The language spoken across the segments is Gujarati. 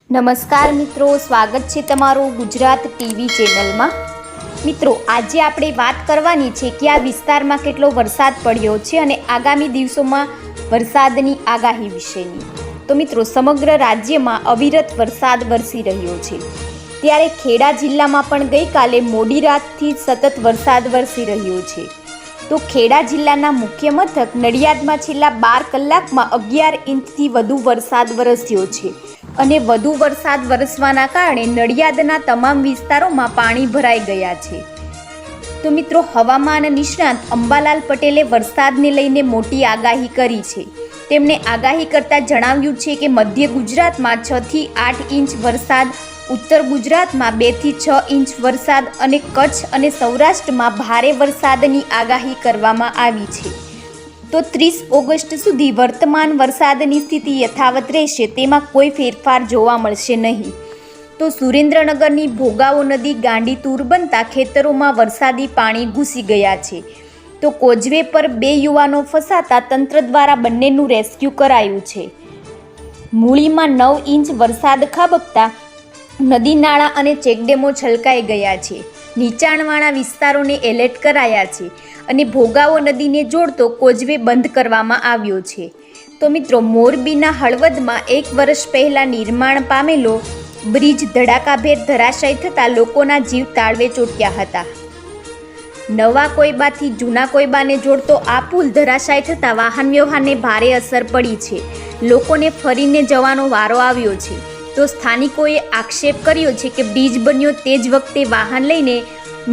નમસ્કાર મિત્રો, સ્વાગત છે તમારું ગુજરાત ટીવી ચેનલમાં। મિત્રો, આજે આપણે વાત કરવાની છે કે આ વિસ્તારમાં કેટલો વરસાદ પડ્યો છે અને આગામી દિવસોમાં વરસાદની આગાહી વિશેની। તો મિત્રો, સમગ્ર રાજ્યમાં અવિરત વરસાદ વરસી રહ્યો છે, ત્યારે ખેડા જિલ્લામાં પણ ગઈકાલે મોડી રાતથી સતત વરસાદ વરસી રહ્યો છે। તો ખેડા જિલ્લાના મુખ્ય મથક નડિયાદમાં છેલ્લા 12 કલાકમાં 11 ઇંચથી વધુ વરસાદ વરસ્યો છે અને વધુ વરસાદ વરસવાના કારણે નડિયાદના તમામ વિસ્તારોમાં પાણી ભરાઈ ગયા છે। તો મિત્રો, હવામાન નિષ્ણાત અંબાલાલ પટેલે વરસાદને લઈને મોટી આગાહી કરી છે। તેમણે આગાહી કરતા જણાવ્યું છે કે મધ્ય ગુજરાતમાં 6 થી 8 ઇંચ વરસાદ, ઉત્તર ગુજરાતમાં 2 થી 6 ઇંચ વરસાદ અને કચ્છ અને સૌરાષ્ટ્રમાં ભારે વરસાદની આગાહી કરવામાં આવી છે। તો 30 ઓગસ્ટ સુધી વર્તમાન વરસાદની સ્થિતિ યથાવત રહેશે, તેમાં કોઈ ફેરફાર જોવા મળશે નહીં। તો સુરેન્દ્રનગરની ભોગાવો નદી ગાંડીતુર બનતા ખેતરોમાં વરસાદી પાણી ઘૂસી ગયા છે। તો કોઝવે પર 2 યુવાનો ફસાતા તંત્ર દ્વારા બંનેનું રેસ્ક્યુ કરાયું છે। મૂળીમાં 9 ઇંચ વરસાદ ખાબકતા નદી નાળા અને ચેકડેમો છલકાઈ ગયા છે। નીચાણવાળા વિસ્તારોને એલર્ટ કરાયા છે અને ભોગાવો નદીને જોડતો કોઝવે બંધ કરવામાં આવ્યો છે। તો મિત્રો, મોરબીના હળવદમાં 1 વર્ષ પહેલાં નિર્માણ પામેલો બ્રિજ ધડાકાભેર ધરાશાયી થતાં લોકોના જીવ તાળવે ચોંટ્યા હતા। નવા કોયબાથી જૂના કોયબાને જોડતો આ પુલ ધરાશાયી થતાં વાહન વ્યવહારને ભારે અસર પડી છે। લોકોને ફરીને જવાનો વારો આવ્યો છે। તો સ્થાનિકોએ આક્ષેપ કર્યો છે કે બ્રિજ બન્યો તે જ વખતે વાહન લઈને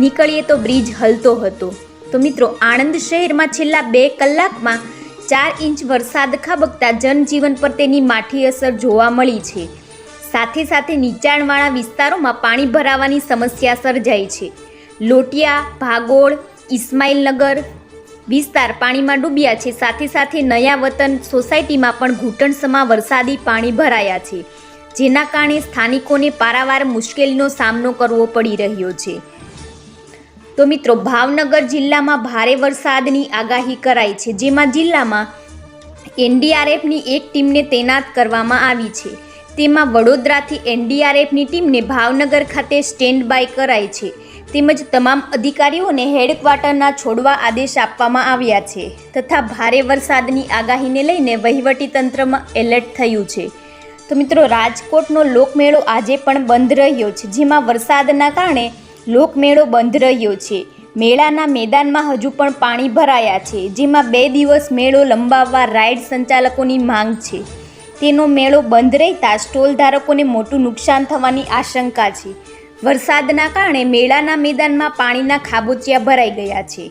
નીકળીએ તો બ્રિજ હલતો હતો। તો મિત્રો, આણંદ શહેરમાં છેલ્લા 2 કલાકમાં 4 ઇંચ વરસાદ ખાબકતા જનજીવન પર તેની માઠી અસર જોવા મળી છે। સાથે સાથે નીચાણવાળા વિસ્તારોમાં પાણી ભરાવાની સમસ્યા સર્જાઈ છે। લોટિયા, ભાગોળ, ઇસ્માઇલનગર વિસ્તાર પાણીમાં ડૂબ્યા છે। સાથે સાથે નયા વતન સોસાયટીમાં પણ ઘૂંટણસમા વરસાદી પાણી ભરાયા છે, જેના કારણે સ્થાનિકોને પારાવાર મુશ્કેલીનો સામનો કરવો પડી રહ્યો છે। તો મિત્રો, ભાવનગર જિલ્લામાં ભારે વરસાદની આગાહી કરાઈ છે, જેમાં જિલ્લામાં એનડીઆરએફની એક ટીમને તૈનાત કરવામાં આવી છે। તેમાં વડોદરાથી એનડીઆરએફની ટીમને ભાવનગર ખાતે સ્ટેન્ડ બાય કરાઈ છે, તેમજ તમામ અધિકારીઓને હેડક્વાર્ટરના છોડવા આદેશ આપવામાં આવ્યા છે તથા ભારે વરસાદની આગાહીને લઈને વહીવટીતંત્રમાં એલર્ટ થયું છે। તો મિત્રો, રાજકોટનો લોકમેળો આજે પણ બંધ રહ્યો છે, જેમાં વરસાદના કારણે લોકમેળો બંધ રહ્યો છે। મેળાના મેદાનમાં હજુ પણ પાણી ભરાયા છે, જેમાં 2 દિવસ મેળો લંબાવવા રાઇડ સંચાલકોની માંગ છે। તેનો મેળો બંધ રહેતા સ્ટોલ ધારકોને મોટું નુકસાન થવાની આશંકા છે। વરસાદના કારણે મેળાના મેદાનમાં પાણીના ખાબોચિયા ભરાઈ ગયા છે।